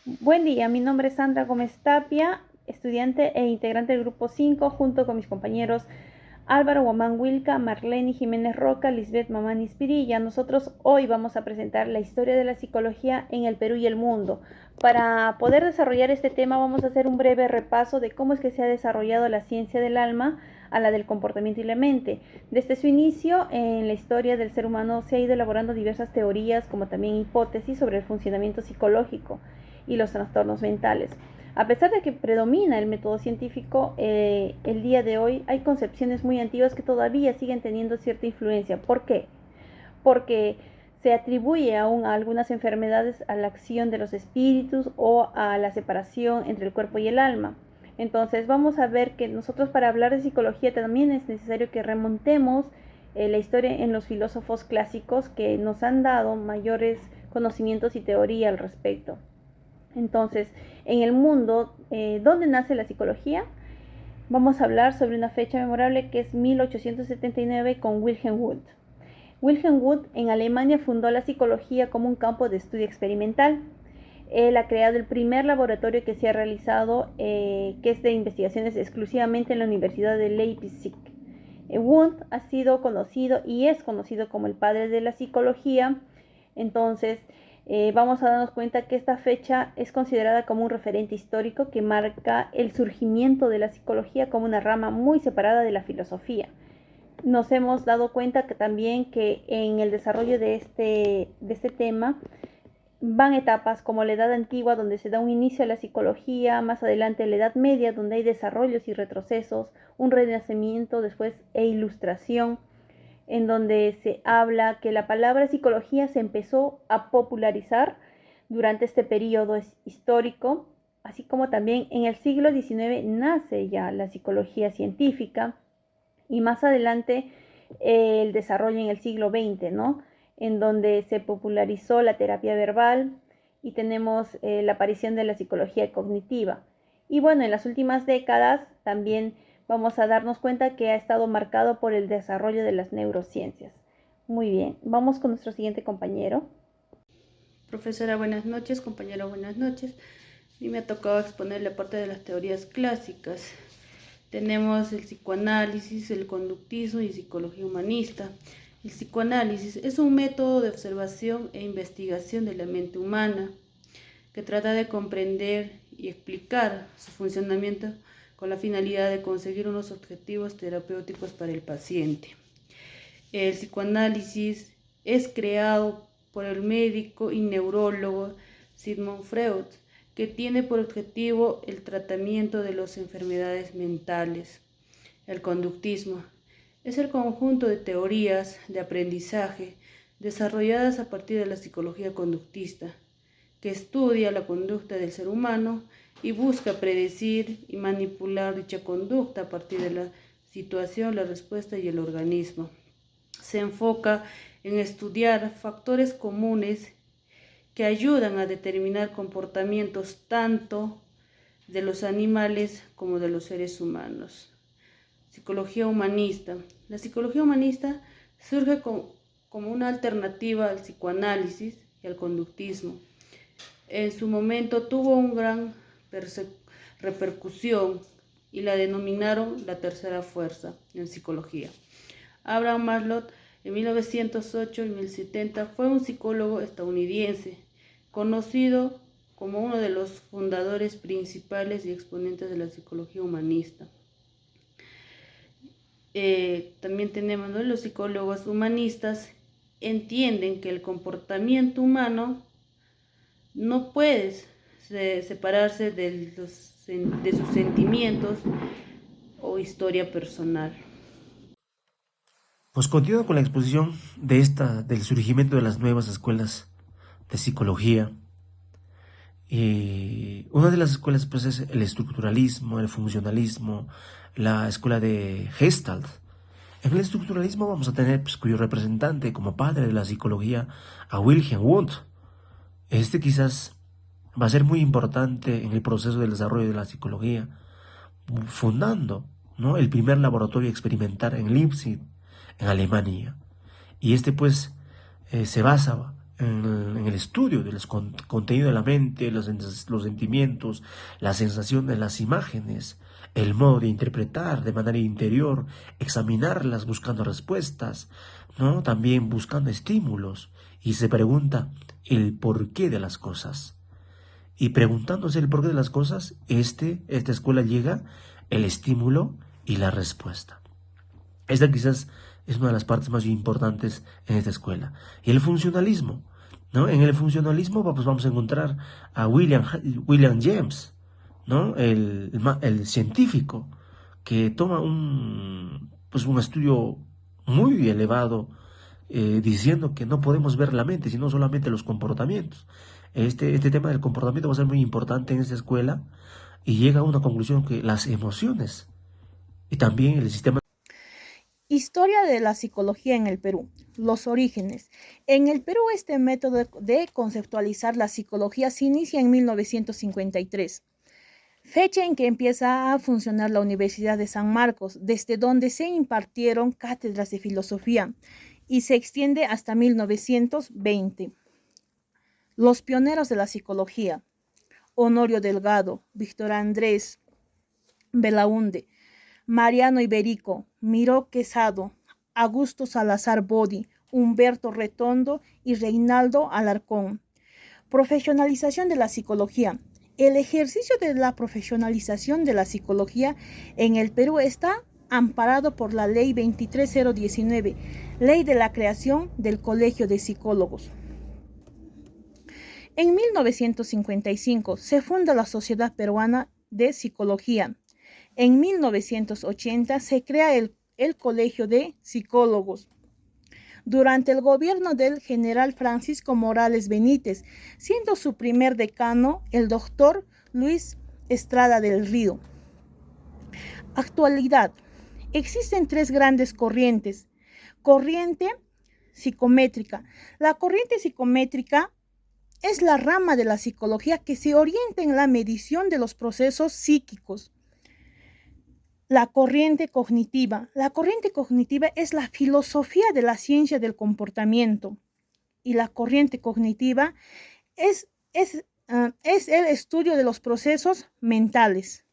Buen día, mi nombre es Sandra Gómez Tapia, estudiante e integrante del Grupo 5, junto con mis compañeros Álvaro Guamán Wilca, Marlene Jiménez Roca, Lisbeth Mamani Espirilla. Nosotros hoy vamos a presentar la historia de la psicología en el Perú y el mundo. Para poder desarrollar este tema vamos a hacer un breve repaso de cómo es que se ha desarrollado la ciencia del alma a la del comportamiento y la mente. Desde su inicio en la historia del ser humano se ha ido elaborando diversas teorías como también hipótesis sobre el funcionamiento psicológico y los trastornos mentales. A pesar de que predomina el método científico, el día de hoy hay concepciones muy antiguas que todavía siguen teniendo cierta influencia. ¿Por qué? Porque se atribuye aún a algunas enfermedades a la acción de los espíritus o a la separación entre el cuerpo y el alma. Entonces vamos a ver que nosotros para hablar de psicología también es necesario que remontemos la historia en los filósofos clásicos que nos han dado mayores conocimientos y teoría al respecto. Entonces, en el mundo, ¿dónde nace la psicología? Vamos a hablar sobre una fecha memorable que es 1879 con Wilhelm Wundt. Wilhelm Wundt en Alemania fundó la psicología como un campo de estudio experimental. Él ha creado el primer laboratorio que se ha realizado, que es de investigaciones exclusivamente en la Universidad de Leipzig. Wundt ha sido conocido y es conocido como el padre de la psicología. Entonces, vamos a darnos cuenta que esta fecha es considerada como un referente histórico que marca el surgimiento de la psicología como una rama muy separada de la filosofía. Nos hemos dado cuenta que también que en el desarrollo de este tema van etapas como la Edad Antigua, donde se da un inicio a la psicología, más adelante la Edad Media, donde hay desarrollos y retrocesos, un renacimiento después e ilustración, en donde se habla que la palabra psicología se empezó a popularizar durante este periodo histórico, así como también en el siglo XIX nace ya la psicología científica y más adelante el desarrollo en el siglo XX, ¿no? En donde se popularizó la terapia verbal y tenemos la aparición de la psicología cognitiva. Y bueno, en las últimas décadas también vamos a darnos cuenta que ha estado marcado por el desarrollo de las neurociencias. Muy bien, vamos con nuestro siguiente compañero. Profesora, buenas noches. Compañero, buenas noches. A mí me ha tocado exponer la parte de las teorías clásicas. Tenemos el psicoanálisis, el conductismo y psicología humanista. El psicoanálisis es un método de observación e investigación de la mente humana que trata de comprender y explicar su funcionamiento con la finalidad de conseguir unos objetivos terapéuticos para el paciente. El psicoanálisis es creado por el médico y neurólogo Sigmund Freud, que tiene por objetivo el tratamiento de las enfermedades mentales. El conductismo es el conjunto de teorías de aprendizaje desarrolladas a partir de la psicología conductista, que estudia la conducta del ser humano y busca predecir y manipular dicha conducta a partir de la situación, la respuesta y el organismo. Se enfoca en estudiar factores comunes que ayudan a determinar comportamientos tanto de los animales como de los seres humanos. Psicología humanista. La psicología humanista surge como una alternativa al psicoanálisis y al conductismo. En su momento tuvo una gran repercusión y la denominaron la tercera fuerza en psicología. Abraham Maslow en 1908 y 1070 fue un psicólogo estadounidense, conocido como uno de los fundadores principales y exponentes de la psicología humanista. También tenemos, ¿no?, los psicólogos humanistas entienden que el comportamiento humano no puede separarse de sus sentimientos o historia personal. Pues continúo con la exposición del surgimiento de las nuevas escuelas de psicología. Una de las escuelas pues es el estructuralismo, el funcionalismo, la escuela de Gestalt. En el estructuralismo vamos a tener pues, cuyo representante como padre de la psicología a Wilhelm Wundt. Este quizás va a ser muy importante en el proceso del desarrollo de la psicología, fundando, ¿no?, el primer laboratorio experimental en Leipzig, en Alemania. Y este pues se basa en el estudio del contenido de la mente, los sentimientos, las sensaciones, las imágenes, el modo de interpretar de manera interior, examinarlas buscando respuestas, ¿no? También buscando estímulos, y se pregunta el porqué de las cosas. Y preguntándose el porqué de las cosas, esta escuela llega el estímulo y la respuesta. Esta quizás es una de las partes más importantes en esta escuela. Y el funcionalismo, ¿no? En el funcionalismo pues vamos a encontrar a William James, ¿no? El científico que toma un estudio muy elevado, diciendo que no podemos ver la mente, sino solamente los comportamientos. Este tema del comportamiento va a ser muy importante en esta escuela, y llega a una conclusión que las emociones y también el sistema. Historia de la psicología en el Perú. Los orígenes. En el Perú, este método de conceptualizar la psicología se inicia en 1953, fecha en que empieza a funcionar la Universidad de San Marcos, desde donde se impartieron cátedras de filosofía, y se extiende hasta 1920. Los pioneros de la psicología: Honorio Delgado, Víctor Andrés Belaúnde, Mariano Iberico, Miró Quesado, Augusto Salazar Bodi, Humberto Retondo y Reinaldo Alarcón. Profesionalización de la psicología. El ejercicio de la profesionalización de la psicología en el Perú está amparado por la Ley 23019, Ley de la creación del Colegio de Psicólogos. En 1955 se funda la Sociedad Peruana de Psicología. En 1980 se crea el Colegio de Psicólogos, durante el gobierno del general Francisco Morales Benítez, siendo su primer decano el doctor Luis Estrada del Río. Actualidad. Existen tres grandes corrientes. Corriente psicométrica. La corriente psicométrica es la rama de la psicología que se orienta en la medición de los procesos psíquicos. La corriente cognitiva. La corriente cognitiva es la filosofía de la ciencia del comportamiento. Y la corriente cognitiva es el estudio de los procesos mentales.